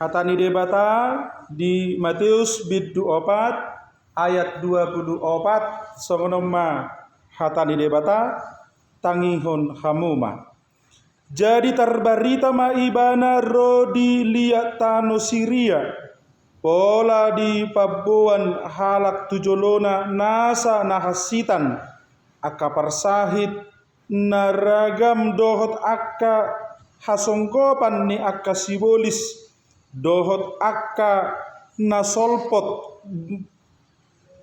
Hatani debata di Matius bid 24 ayat 24 songonoma hatani debata tangihon hamuma. Jadi terbarita maibana rodi liat tano Siria pola di pabuan halak tujolona nasa nahasitan aka persahit naragam dohot aka hasongkopan ni aka sibolis dohot aka nasolpot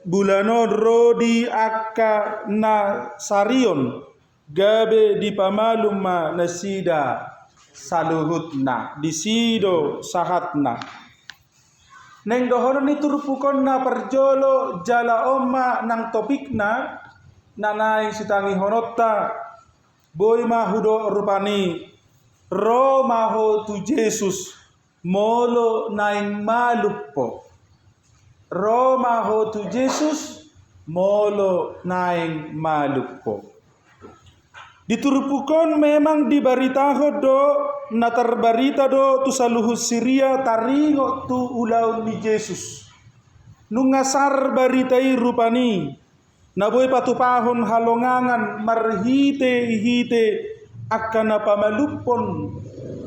bulano rodi aka na sarion gabe di pamaluma nasida saluhutna disido sahatna neng dohono ni turpukon na perjolo jala oma nang topikna nanai sitangi honotta boy mahudo rupani ro maho tu Jesus molo naing maluppo ro maho tu Jesus molo naing maluppo. Diturupukon memang dibaritaho do na terbarita do tu saluhu Siria taringo tu ulau ni Jesus nungasar baritai rupani naboy patupahon halongangan marhite-hite akan pamalupon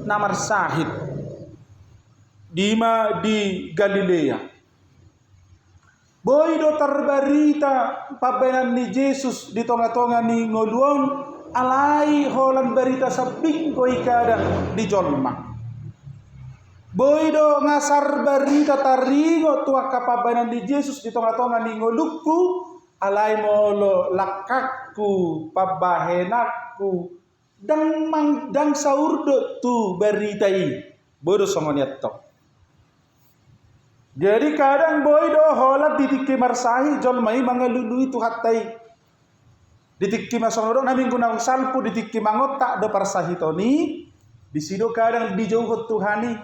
namar sahid dima di Galilea. Boy do terbarita pabenan ni Jesus di tonga-tonga ni ngoluon alai holan berita sabing koi kadang di jolma. Boy do ngasar berita taringo tua kapabanan di Jesus di tonga-tonga ni ngolukku alai molo lakakku pabahenakku dang saurdo tu berita i bodo songoniat tok. Jadi kadang boy do holat ditiki marsahi jolmai mangalului tu hatai ditikki masongodong namin gunang salpu ditikki mangotak do parsahitoni disido kadang dijauhot Tuhani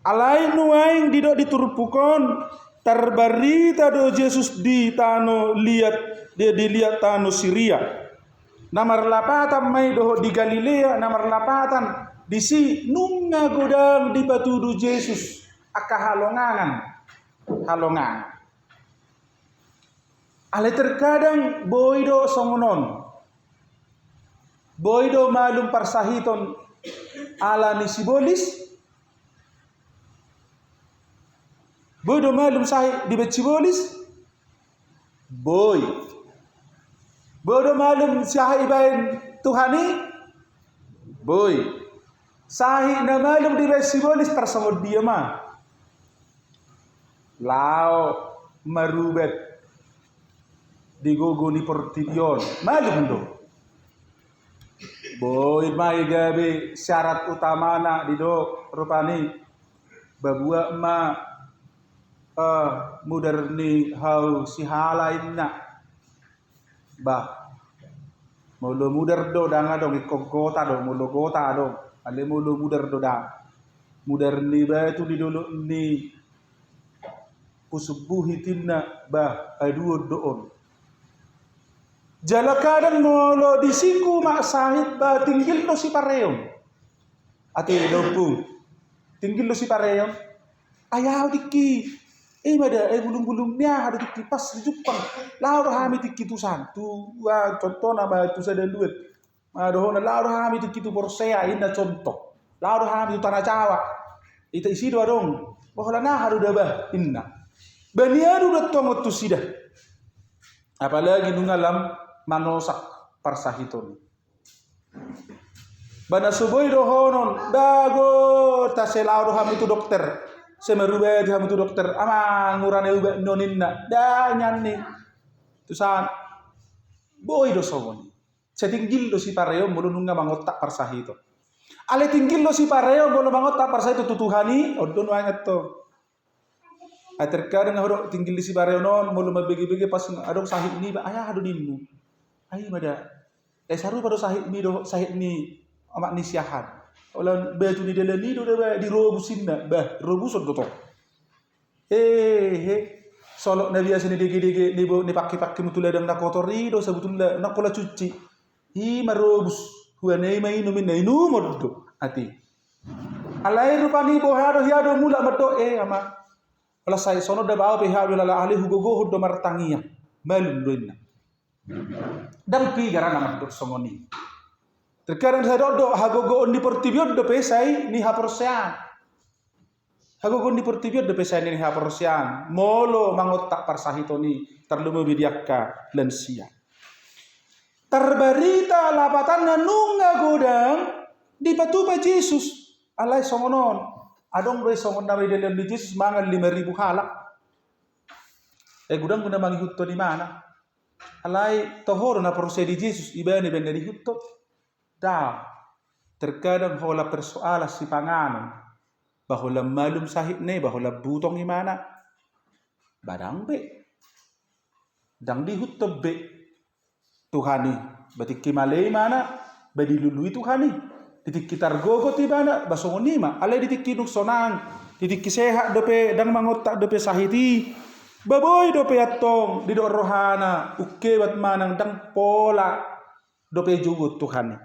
alai nuaing dido diturpukon terbarita do Jesus di tano liat dia dilihat tano Siria namar lapatan mai do di Galilea namar lapatan disi nunga godang di batudu Jesus aka halongangan ale terkadang boydo songonon boydo malum parsahiton ala ni sibolis boydo malum sahi di sibolis boydo malum sahi ibain Tuhani boy sahi na malum di sibolis tersebut dia mah lao marubet digogo ni portidion malum do boy mai gabe syarat utamana dido rupani babua ma mudarni hau si halainna bah mulu mudar do danga dong ikogota do mulu gota do ale mulu mudar do da mudarni ba tu didolo ni kusubuhi tinna bah aduo doon jala kadang molo disiku mak sahid ba tinggil lo si pareong ati dopung tinggil lo si pareong ayaw dikki mada bulung-bulung nya ada dikki pas di Jepang laur hami dikki tu santu wa contoh nama tu sada duit madohona laur hami dikki tu porsea inda contoh laur hami tu tanah Jawa ita isi doa dong bohola na haru dabah inna baniaru datong tu sidah apalagi nungalam manosak parsahiton bana suboy do honon dago taselauro ham itu dokter semerubah ham itu dokter ama ngurane ube noninna da nyanni tusan boy do sowon setinggil do si pareo bolo nunga mangotak parsahiton ale tinggil do si pareo bolo mangotak parsahito tutuhani odon wangat to terkadang haro tinggil di si pareo non bolo mabegi-begi pas adong sahid ni ba ayah ado nimmu ai mada saru pada sahid mi amak ni siahan olan batu ni delani do di robusinna bah robuson to solok na biasa ni dege ni paki mutuladang na kotori do sabutullah na pola cuci hi marobus huanai mai no min inu moddo ati Alai rupani bohado hiado mula mato ama. Wala sai sono da bao behado lala ahli hugogo do martangia. Malum doina. Dan pi garana mato songoni. Terkadang saya do hagogo on di portibiot do pesai ni haporsean. Hagogo di portibiot do pesai ni haporsean. Molo mangotak parsahitoni terlumu bidiakka lansia. Terberita lapatannya nunga godang di patupa Yesus. Alai songonon. Adong doy songon na dalam di Yesus mangan 5.000 halak. Gudang guna manghutto di mana? Alai tohoro na proses di Yesus ibani benda di hutto. Da. Terkadang hola persoalan si panganon. Bahola malum sahit ne, bahola butong imana. Badang be. Dang di hutto be. Tuhani. Batik kimalay mana. Badilului Tuhani. Ditik kitar gogo tibana basongonima alai ditik kiduk sonang ditik kiseha dope dang mangotak dope sahiti baboy dope atong di do rohana uke wat manang dang pola dope jugut Tuhan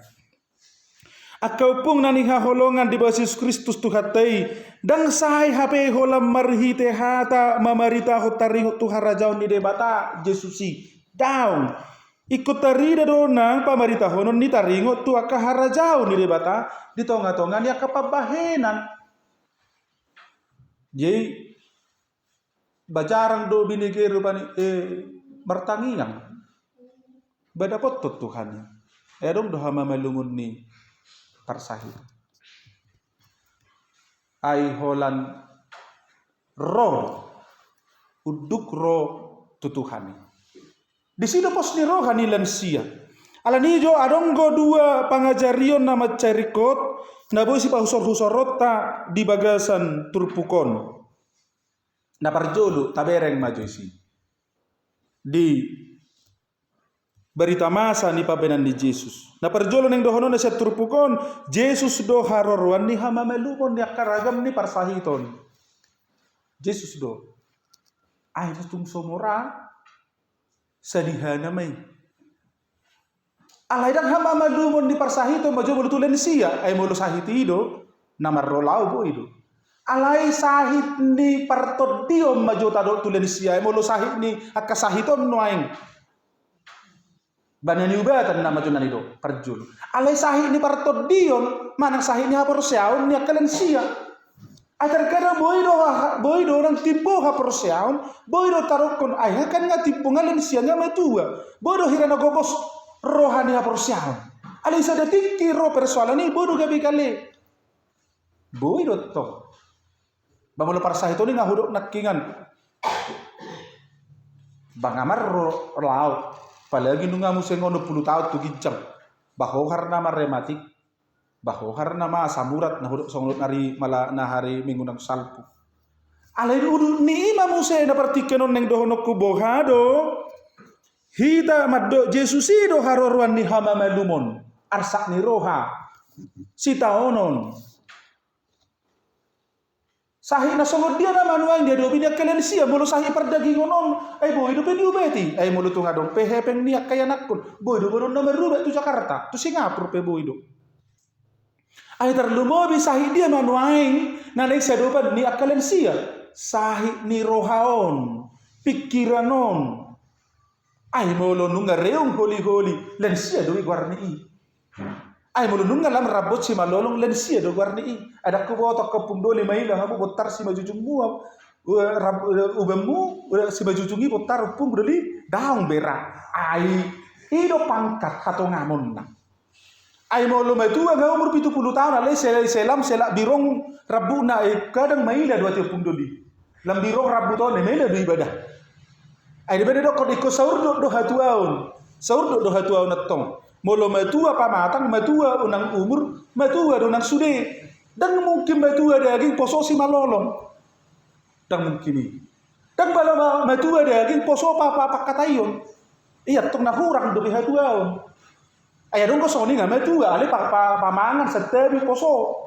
akau pung nani holongan di basis Kristus Tuhatai dang sai hape holam marhite hata mamarita hotari Tuhan rajaun di debata Jesusi down ikut tarida donang pamarita honon ni taringo tu akaharajau ni debata di tonga-tonga ni akapabahenan. Jadi bajarang do binigay rupani martangiang. Badapot to Tuhan. Edong do hama malungun ni parsahi. Ai holan roh uduk roh tutuhani. Di sini pos ni rohani lansia. Alanijo adonggo dua pangajarion nama carikot nabo si pahusor-husorota di bagasan turpukon. Na parjolo tabereng majosi. Di berita masa ni pabenan di Yesus. Na parjolo neng dohono na siya turpukon, Yesus do harorwan ni hamamelupon ni akaragam ni parsahiton. Yesus do. Ay tung somora sadihana may. Alay dang hama malumon di parsahito majo bulu tulen siya ay mulu sahitido namarrolaw bo ido. Alay sahit ni partodiom majo tado tulen siya ay mulu sahit ni akasahiton noaing. Banani ubatan na majo nanido parjul. Alay sahit ni partodiom manang sahit ni haporseaon ni akalen siya. Ay terkadang boido orang tipu haporseaon, boido tarokon ay kan nga tipu ngalen siya nga matua. Boido hirana gobos rohani haporseaon. Alay sa dating roh persoalan ni boido gabi kali. Boido to. Bamulo parsahito ni nga hudok nakingan. Bangamar lao. Palagi nunga musengono 10 tahun tu gincang. Bahohar nama rematik. Bahohar nama samurat na hudok songot nari mala na hari minggu nang salpu. Alay udu ni ima muse na partikenon neng dohonok kubohado. Hita maddo Jesusido harorwan ni hama malumon. Arsak ni roha. Sitaonon. Sahi na songot dia na manuang dia do binya kalen siya mulo sahi perdagingonon. Ay boy do peniubeti. Ay mulo tunga dong pehepeng niak kaya nakun. Boy do bonon na merubet tu Jakarta. Tu Singapura pe boy do. Ay terlumobi sahi dia manuaing nanay siya dopan ni akalen siya sahi ni rohaon pikiranon ay molo nunga reong holi-holi len siya do igwarni i ay molo nunga lam rabot si malolong len siya do igwarni i ada kubotok kepundoli may lang mo botar si majujung mu ubemu si majujungi botar pung doli daong berak ay ido pangkat hatongamon na. Ay mo lumay tuwa nga umur 70 tahun alay selam selak birong rabu na kadang maila 20 doli. Lam birong rabu to ne maila do ibadah. Ay dibeda do kod iko saur do hatuaon. Saur do hatuaon natong. Mo lumay tuwa pamatang matua unang umur, matua unang sude. Dan mungkin matua daging poso si malolong. Dan mungkin. Dan bala matua daging poso papa katayon. Iya tong nahurang do hatuaon. Ayadong ko soni nga metua ali pamangan setebi poso.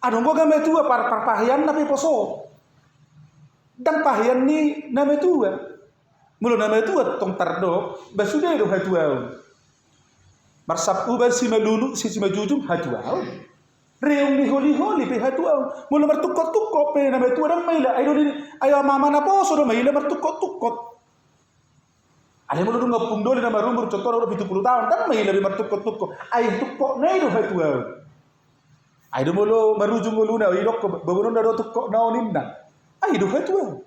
Adong ko ga metua pahian na poso. Dan pahian ni na metua. Mulo na metua tong tardo basude do hatua. Marsap uban si melulu si majujung hatua. Reong ni holi pe hatuau. Mula martukot-tukot pe na metu orang maila. Ayo mama na poso do maila martukot-tukot. Ale mulu nga pungdoli na marumur contoh udah 70 tahun dan maila bi martukot-tukot. Ay tukok na ido hatuau. Ay do mulu marujung mulu na idok babunun na do tukok naonin na. Ay do hatuau.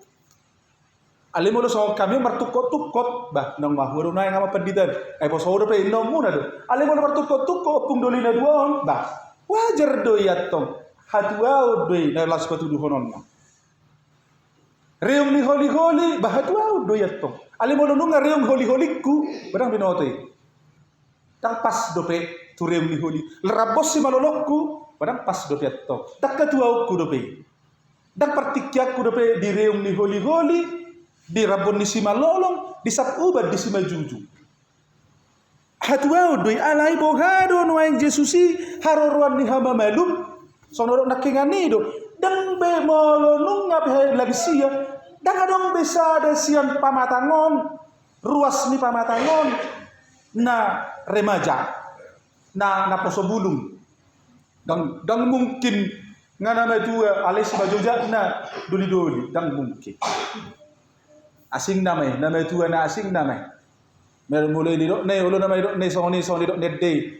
Ale mulu so kami martukot-tukot bah nang mahuru na nga mapenditan. Ay poso do pe inom muna do. Ale mulu martukot-tukot pungdoli na duon bah. Wajar do yatong hatuau do na las patu duhonon. Reong ni holi bah hatuau do yatong. Ale mulu nunga reong holi-holiku barang binotoy. Tang pas do pe tu reong ni holi. Lerabos si malolokku barang pas do pe yatong. Tak katuau ku do pe. Dan partikyak ku do pe di reong ni holi di rabon ni si malolong di sapubat di si majuju. Hatuau doi alai bogado no yang Jesusi haroruan ni hama malum sonoro nakingani do dan be molonung ngabe lagi sia dan adong bisa ada sian pamatangon ruas ni pamatangon na remaja na poso bulung dan mungkin ngana metua alis bajoja na doli dan mungkin asing namai tua na asing namai mulai ni dok ne ulo namai dok ne soni dok nedde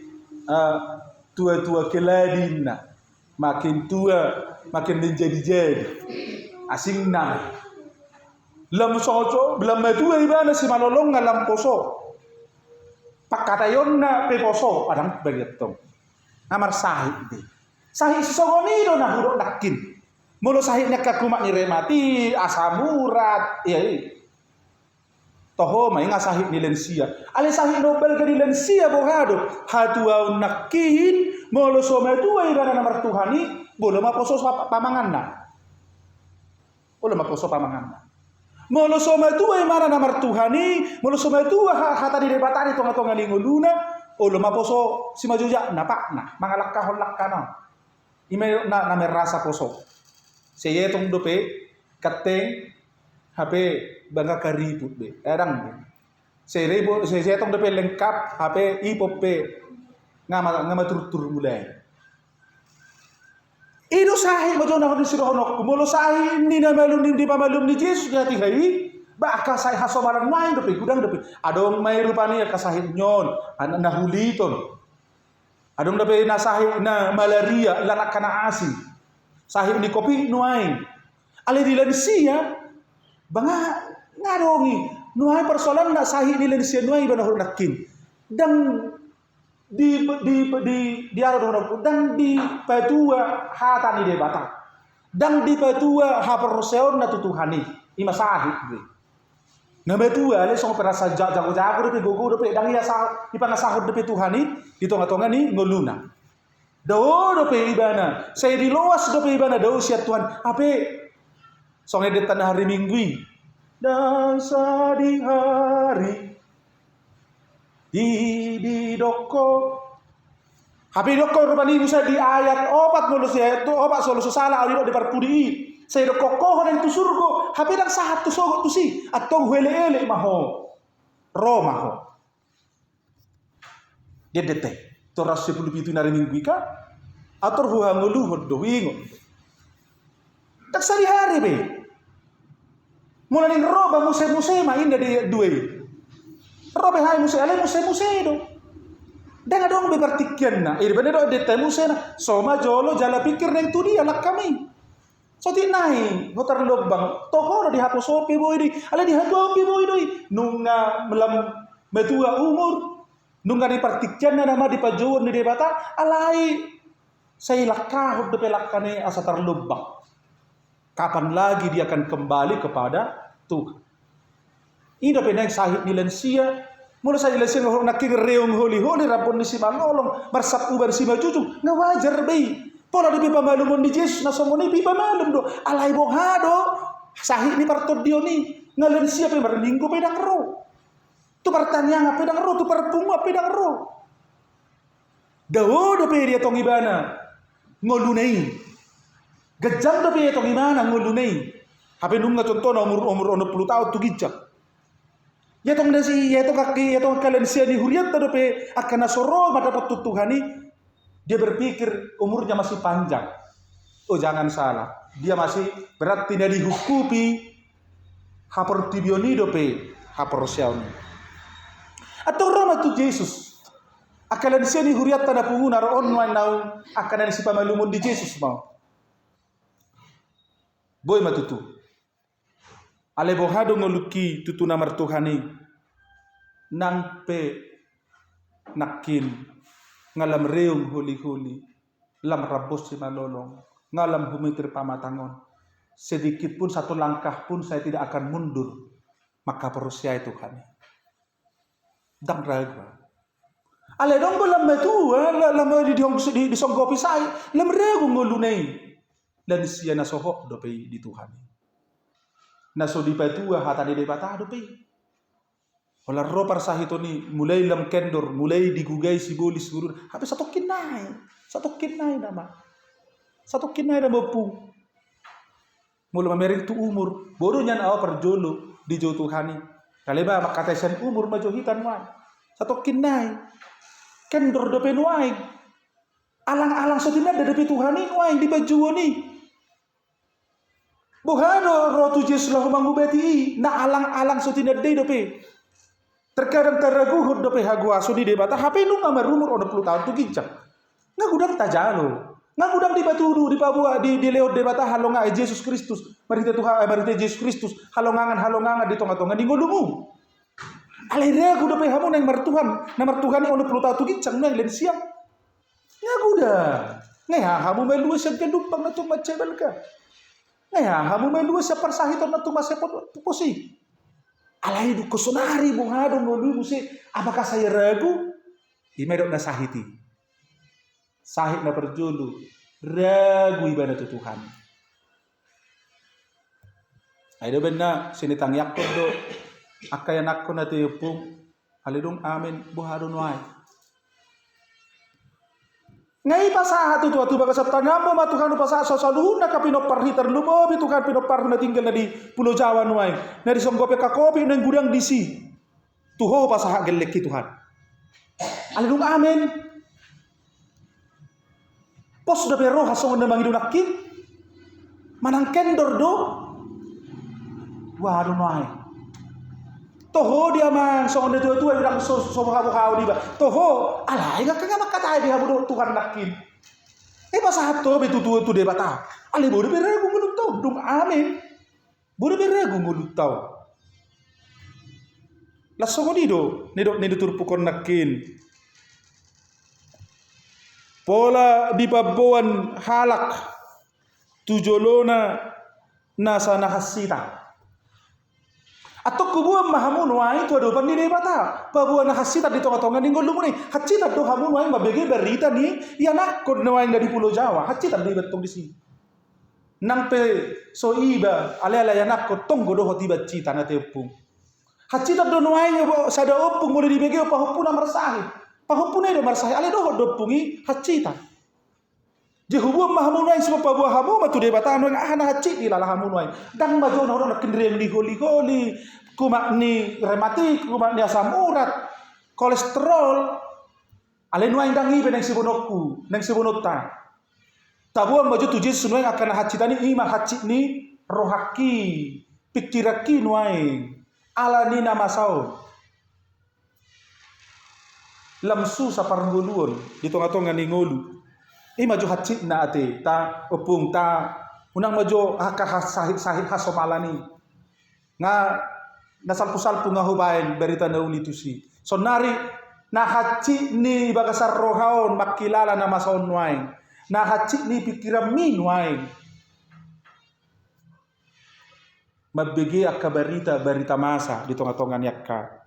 tua keladina makin tua makin menjadi asing namai lam soco belam tua ibana si malolong ngalam poso pakatayon na pe poso adang bagetong amar sahih de sahih sogoni do na hurok dakin mulo sahih nek kakumak ni remati asamurat iya toho mai ngasahit ni lensia ale sahit nobel ke di lensia bogado hatuau nakihin molo some tua ibana namar tuhani bolo maposo pamanganna molo some tua ibana namar tuhani molo some tua hata di debatari tonga-tonga ni nguluna olo maposo si majuja napakna mangalakahon lakkana ime na merasa poso seye tong dope kateng HP bangga karibut be erang saya tong depe lengkap HP ipope ngama tur mulai itu sahih mo jona hodin siro honok mulo sahih ni na malum ni pamalum ni Yesus ya tihai ba ka sahih hasomaran main depe gudang depe adong mai rupani ka sahih nyon ana huliton adong depe na sahih na malaria lanak kana asi sahih ni kopi nuain ale di lansia banga ngadongi nuai persoalan nak sahih ni lensia nuai bana huruf nakin dan di arah dan di patua hata ni debata dan di patua ha perseon na tutuhani ima sahih gue na betua le song perasa jago de gogo de dang ya sah ipana sahud de tuhani di tonga-tonga ni ngoluna do pe ibana saya di loas do pe ibana do sia Tuhan ape song di tanah hari Minggu dan di hari di doko hapi doko rupani musa di ayat opat mulus ya itu opat solo salah aliro di parpudi saya doko kohon yang tu surgo hapi dak sahat tu sogo tu si atong hele maho dia detek toras 10 itu nari Minggu ka atur huha ngulu hodo wingo tak sehari-hari be mulai roba muse main dari dua roba hai muse do dan ada orang berpartikian na bener do dete muse na soma jolo jala pikir neng tu dia lak kami so tinai hotar lobang toho di hapus sopi boy di ala di hatu opi boy doi nunga melam metua umur nunga di partikian na nama di pajuan di debata alai saya lakah de pelakane asa terlubang. Kapan lagi dia akan kembali kepada Tuhan? Ini penang sahid ni lensia. Mula sa lensia ngahon naking reong holi rabon ni si malolong marsap ubar si majuju ngawajar bay. Pola di pamalumon ni Yesus na somoni pi pamalum do. Alay bohado sahid ni partod dio ni ngalensia pe marlinggo pedang ro. Tu pertanyaan pedang ro tu perpunga pedang ro. Dawo do pe dia tong ibana ngolunai. Gejang tapi itu gimana ngulunai. Hape nunga contoh umur 10 tahun tu gijak. Ya tong dasi ya tong kaki ya tong kalian sia ni huriat tapi akan nasoro madapat tutuhani Dia berpikir umurnya masih panjang. Oh jangan salah, dia masih berarti tidak dihukupi hapor tibionido pe hapor siauni. Atau rama tu Yesus. Akalan siya ni huriat na punguna roon man naung akalan si pamalumun di Yesus mau. Boy matutu. Ale bohado ngoluki tutu namar Tuhani. Nang pe nakin ngalam reung huli-huli. Lam rabos si malolong. Ngalam humitir pamatangon. Sedikit pun satu langkah pun saya tidak akan mundur. Maka perusia Tuhan. Dang ragu. Ale dong bolam metu, lam di songgopi saya. Lam ragu ngolunei. Dan siya nasohok dopei di Tuhan. Naso di patua hata di debata dopei. Olah roh parsahito ni mulai lam kendor, mulai digugay si bolis guru. Habis satu kinay nama. Satu kinay na mapu. Mula mamerik tu umur. Bodo nyan awa perjolo di jo Tuhani. Kaleba makatasan umur majohitan wan. Satu kinay. Kendor dope nuay. Alang-alang sotina da dope Tuhani nuay di bajuo ni. Buhano rotu Yesus lahu mangubeti na alang-alang sotina de dope. Terkadang teraguhud dope haguaso di debata. HP nu ngamar umur 10 tahun tu gincang. Ngagudang tajalo. Ngagudang di Baturu, di Papua, di Leod debata halonga Yesus Kristus. Marita Tuhan, marita Yesus Kristus. Halongangan di tonga-tonga di ngolumu. Alirnya aku udah pehamu nang martuhan. Nang martuhan yang 10 tahun tu gincang nang len siang. Ngagudang. Ngaya hamu melua sa galumpang na tumacebel ka. Ngaya hamu melua sa parsahiton na tumasepot pusi. Alay du kusonari buhado ngolumu si apakah saya ragu? Imedok na sahiti. Sahid na perjulu ragu ibadah tu Tuhan. Ayo benar sini tangyak do akayan ako na tiyupong halidong amin buhadon wai. Ngai pasaha tu baka sa tangamo matukan pasaha sa saluhun na kapinoparhitar lumobi tukan pinopar na tinggal na di Pulau Jawa nuai. Na di songgope kakopi nang gudang disi. Tuho pasaha gelek Tuhan. Halidong amin. Pos da pero hasong na mangidunakin manang kendor do waduh noai toho dia mang so on tu bilang so hau di ba toho alai ga kanga makata dia budo Tuhan nakin pasahat to betu tu de bata ale bodo beregu mulut tau dum amin bodo beregu mulut tau lasong nido turpukon nakin pola di pabuan halak tujolona nasa nahasita. Atau kubuan mahamun wai tu adopan ni debata. Pabuan nahasita di tonga-tonga ninggol lumu ni. Hacita do hamun wai mabege berita ni yanak kod nawai dari Pulau Jawa. Hacita di betong di sini. Nang pe so iba ale yanak kod tonggo do hoti bacita na tepung. Hacita do nawai sada opung boleh dibege apa hopuna marsahi. Pahupune do marsahi ale do dopungi hacita. Jehubu mahamunai semua pabuah hamu matu de batano ngahana hacit di lala hamunai. Dan majo no nak kendrem di holi kumak ni rematik kumak ni asam urat kolesterol ale nuai dangi beneng sibonokku neng sibonota. Tabuan majo tujis sunuai akan hacita ni ima hacit ni rohaki pikiraki nuai ala ni nama sao. Lamsu sa parnguluon di tonga-tonga ni ngolu. Maju hacit na ate ta opung ta unang maju sahit hasomalani. Nga nasalpu-salpu nga hubain berita na uli tu si. So nari na hacit ni bagasar rohaon makilala na masaon nuain. Na hacit ni pikiran mi nuain. Magbigi akka berita masa di tonga-tonga yakka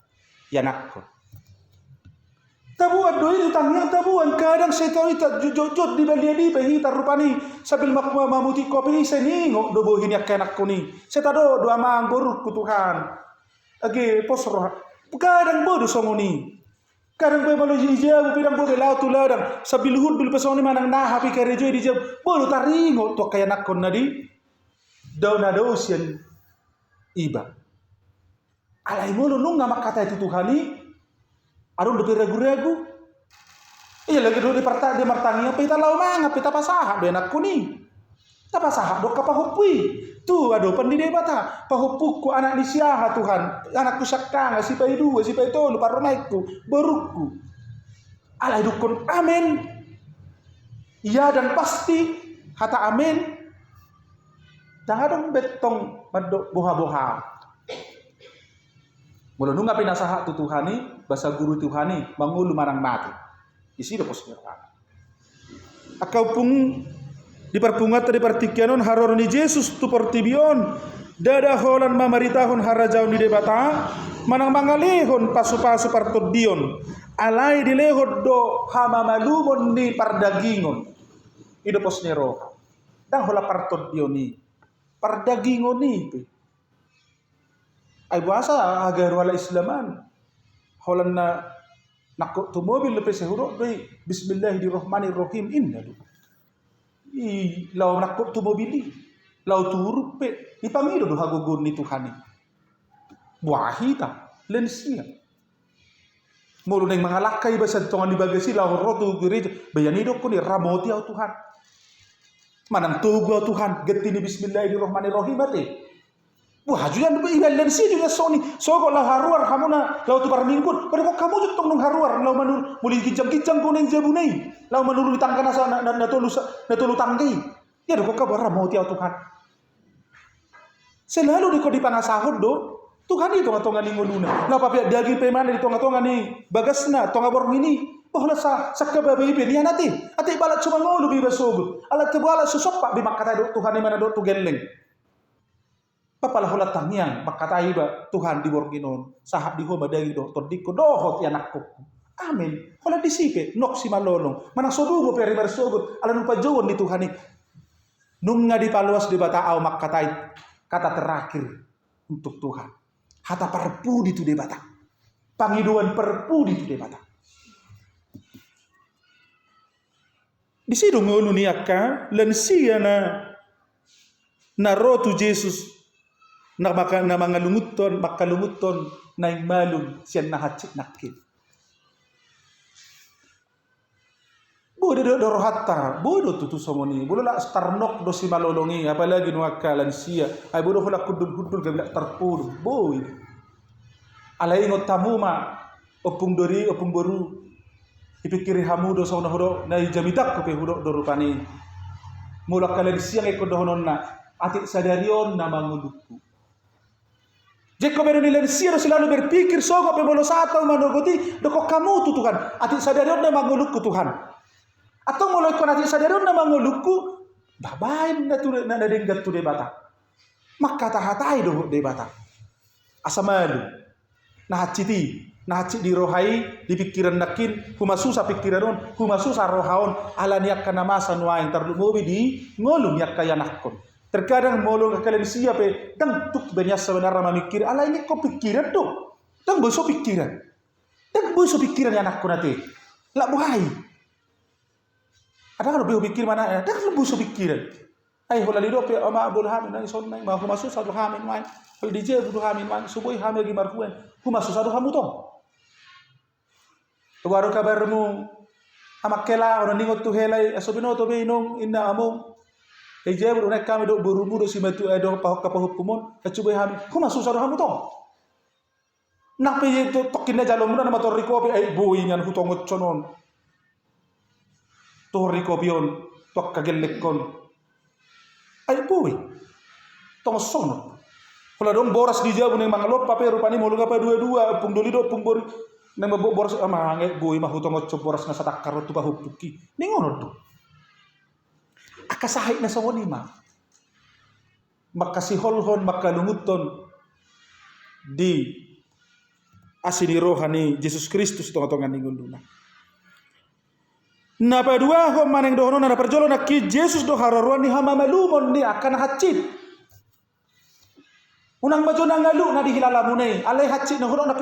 yanakko. Tabuan doi itu tangiang tabuan kadang saya tahu itu jojot di balia di bahita rupani sambil makma mamuti kopi seningo dobohin yak kenak kuni saya tahu doa manggor ku Tuhan age posro kadang bodo songoni kadang boy balu jijau pidang bodo laut tu ladang sambil luhur bil pesoni manang nah hapi kerejo di jam bodo taringo to kayak nak kon nadi dauna dausian iba alai mulu nung ngamak kata itu Tuhani. Arun dope ragu-ragu. Iya lagi dulu di martangi apa ita lau manga pita pasaha do anakku ni. Ta pasaha do kapahupui. Tu ado pandide bata pahupuku anak ni siaha Tuhan. Anakku sakanga si pai dua si pai tolu paromaiku beruku. Alai dukun amin. Iya dan pasti kata amin. Jangan dong betong madok boha-boha. Mula nunga pinasaha tu Tuhani bahasa guru Tuhani mangulu marang mati. Isi do posnya. Akau pun diperpungat di partikianon haron ni Jesus tu pertibion dada holan mamaritahon harajaon di debata manang mangalehon pasu-pasu partodion alai dilehod do hama malumon ni pardagingon ido posnya roh dah hola partodion ni pardagingon ni ay bahasa agar wala islaman holan na nakko tu mobil lepe sehuro doi bismillahirrahmanirrahim inna do I law nakko tu mobili law turu pe ipangido do hagogon ni Tuhani buahita lensia mulu neng mangalakay basad tongan di bagasi law rotu gereja bayanido ko ni ramoti au Tuhan manang tugo Tuhan getini bismillahirrahmanirrahim ate wah juyan ilan lensi juga soni sogo law haruar hamuna law tu parmingkun pada kok kamu jutong nung haruar law manur muli kijang-kijang kuning jabunei law manuru ditangkan asa na tolu tanggi ya do kok kabar ramoti au Tuhan selalu di pangasahod do Tuhan itu ngatongan ni nguluna law papia dagi pe mana di tonga-tonga ni bagasna tonga bor mini bahula sa kababe pe niya nati ate balat cuma ngulu bi basogo alat tebala susoppa bi makata do Tuhan ni mana do tu geleng papalah hola tangiang makatai ba Tuhan di borginon sahat di homa dagi do todiko dohot ya nakko amin hola disipe nok si malolong mana sodugo peri bersogo ala lupa jawon di Tuhan ni nunga di paluas di bataau makatai kata terakhir untuk Tuhan hata perpu di tu debata pangiduan perpu di tu debata di sido ngulu niaka lensia na rotu Jesus na mangalunguton makalunguton na malum siyan na hatsit nakit bodo do rohatta bodo tutu somoni bodo la starnok do si malolongi apalagi nuakalan sia ay bodo hola kudul gabla tarpur boy alai ngot tamuma opung dori opung boru ipikiri hamu do sawna hodo na jamidak ko pe hodo do rupani mulak kalen siang e ko dohonon na ati sadarion na mangudukku jika beru nilen siro selalu berpikir sogo pe bolo satu manogoti doko kamu tu Tuhan ati sadarion na mangulukku Tuhan atau mulai ko ati sadarion na mangulukku babain na tu na denggat tu debata maka tahatai do debata asamalu nah haciti di rohai di pikiran nakin humasusa pikiran humasusa rohaon ala niak kana masa nuain tarlumobi di ngolum yak kayanakon terkadang molong kalian siapa dang tuk banyak sebenarnya memikir ala ini kok pikiran tuh dang boso pikiran yang anakku nanti lah buhai ada kan lebih pikir mana dang boso pikiran ay hola lido pe ama abul hamin ay son ma huma susa do hamin mai hol dije do hamin man subuh hamin gi marfuen huma susa do hamu tong baru kabarmu amakela ono ningot tu helai asobino to be inong inna among eje buru nek kami do burumu do simatu edo pahok kapahukumon kacubai hamin kuma susah do hamu tong nak pe to tokinna jalom na motor riko pe ay boy nyan hutongot conon to riko pion tok kagellekon ay boy tong sono kala dong boras di jabu neng mangalop pape rupani molunga pa dua-dua pung dolido pung bor neng boras ama nge boy mah hutongot boras na satak karot tu pahupuki ningono do akasahit na sa wanima makasiholhon makalunguton di asini rohani Jesus Kristus tonga-tonga ningunduna na padua ho maneng dohono na perjolo na ki Jesus do hararuan ni hama malumon ni akan hacit unang majo na ngalu na dihilalamunay alay hacit na hudo na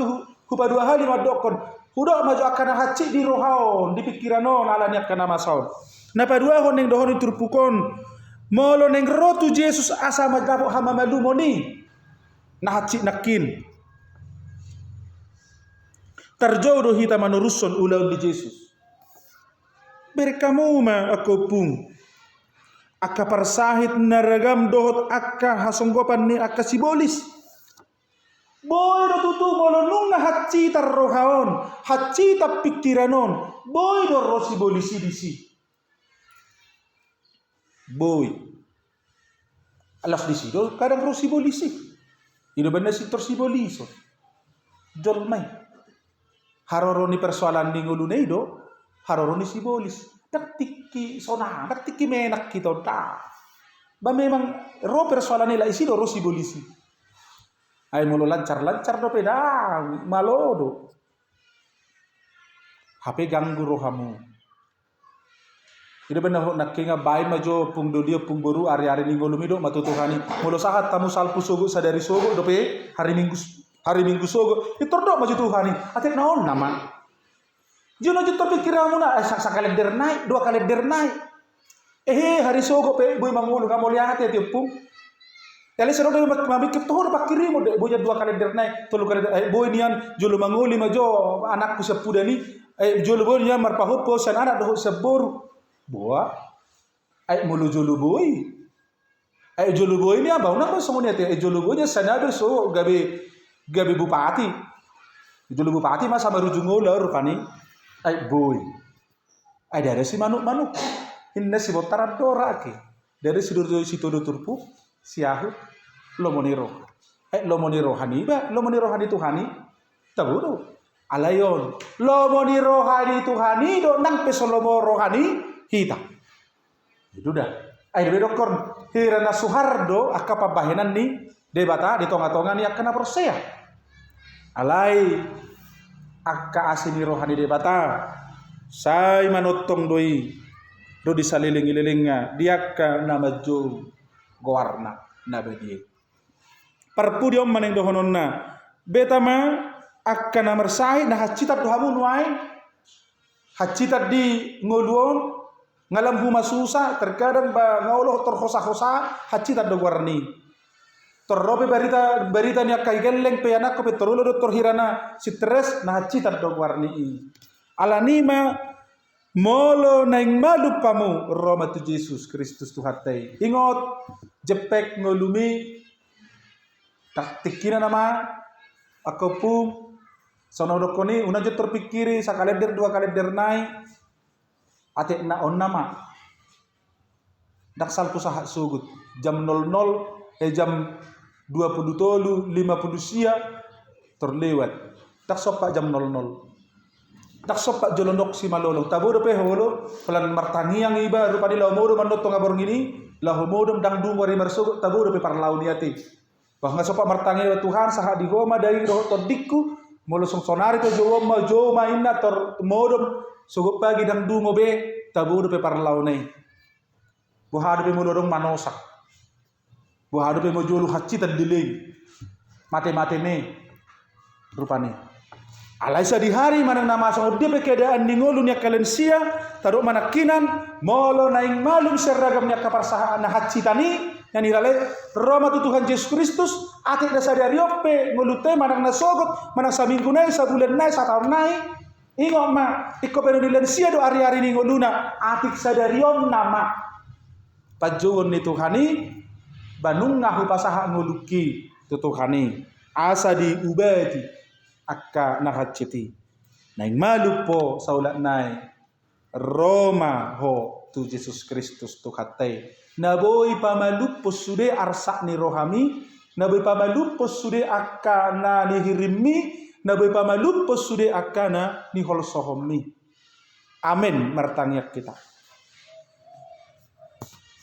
hupadua hali madokon hudo majo akan hacit di rohaon di pikiranon ala ni akan masaon na padua ho neng dohon turpukon molo neng rotu Jesus asa magabo hama malumoni na hacit nakin tarjodo hita manuruson ulaw ni Jesus berkamu ma ako pung aka parsahit naragam dohot aka hasonggopan ni aka sibolis. Boy do tutu molonung na hacita rohaon, hacita pikiranon, boy do rosi bolisi disi. Boy. Alas disi do kadang rosi bolisi. Ino benda si torsiboliso. Jolmay. Haroroni persoalan ni ngulunay do, haroroni sibolis. Naktiki sona, naktiki menak kita ta. Ba memang ro persoalan nila isi do rosi bolisi. Ay mulo lancar-lancar do peda malodo. HP ganggu rohamu. Ida benar nak kinga bayi majo pung dodio pung boru ari-ari minggu lumido matutuhani. Mulo sahat tamu salpu sogo sadari sogo do pe hari minggu sogo. Itu do maju tuhani. Atek naon nama. Jono juto pikiramu na sak kalender naik, 2 kalender naik. Hari sogo pe boy mangulu kamu lihat ya tiupung. Kali seru dari mami ketuhur pakiri mo de boya 2 kalender naik, 3 kalender boy nian jolo manguli majo anakku sepuda ni jolo boy nian marpahopo san anak do seboru. Boa mulu jolo boy. Jolo boy ni abau na ko semuanya te jolo boy nya sanado so gabe bupati. Jolo bupati masa marujungo la rupani. Boy. Dari si manuk-manuk. Inna si botaran dorake. Dari si todo turpu siahu lomoniro rohani Tuhani taburu alayon lomoni rohani Tuhani do nang pesolomo rohani hita itu dah ai dokon hirana Suhardo akka pabahenan ni debata di tonga-tonga ni akka na prosea alai akka asini rohani debata sai manotong doi do disaliling-ililingnya dia ka namajo gowarna nabadie parpudiom maneng dohononna betama akan namar sahi na hacitat dohamu nuai hacitat di ngoluon ngalam huma susa terkadang ba ngauloh terhosa-hosa hacitat do warni terrobe berita ni akai geleng pe anak ko petrolo do hirana stres na hacitat do warni alanima molo naing malupamu Roma tu Yesus Kristus Tuhatai. Ingot jepek ngolumi tak tikina nama aku pun sonodokoni una je terpikiri sakalender 2 kalender nai atek na on nama dak salpu sahat sugut jam 00 jam 23 50 sia terlewat dak sopak jam 00 tak sopak jolondok si malolo taburo pe holo pelan martangiang iba rupani la modo manot ngabor ngini la homodo dang dung wari marso taburo pe parlau niati bahwa sopak martangi Tuhan saha di goma dari roh todikku molo sonari to joma inna tor modo sogo pagi dang dung obe taburo pe parlau nei bohado pe molorong manosak bohado pe mojolu hacitan dileng mate ne rupani alaisa di hari manang nama song dia keadaan ningolun ya kalensia taruh manakinan molo naing malum seragam nya kaparsahaan na hacitani yang irale Roma tu Tuhan Yesus Kristus atik dasari ope ngolute manang nasogot manang saminggu nai sabulan nai satahun nai ingo ma iko pero dilensia do ari-ari ningoluna atik sadarion nama pajuon ni Tuhani banung ngahu pasaha ngoluki tu Tuhani asa di ubati akka nahaciti naing malupo saulat nai Roma ho tu Yesus Kristus tu hatai naboy pamalupos sude arsak ni rohami naboy pamalupos sude akka na nihirimi naboy pamalupos sude akka na ni holsohomi amin martangyak kita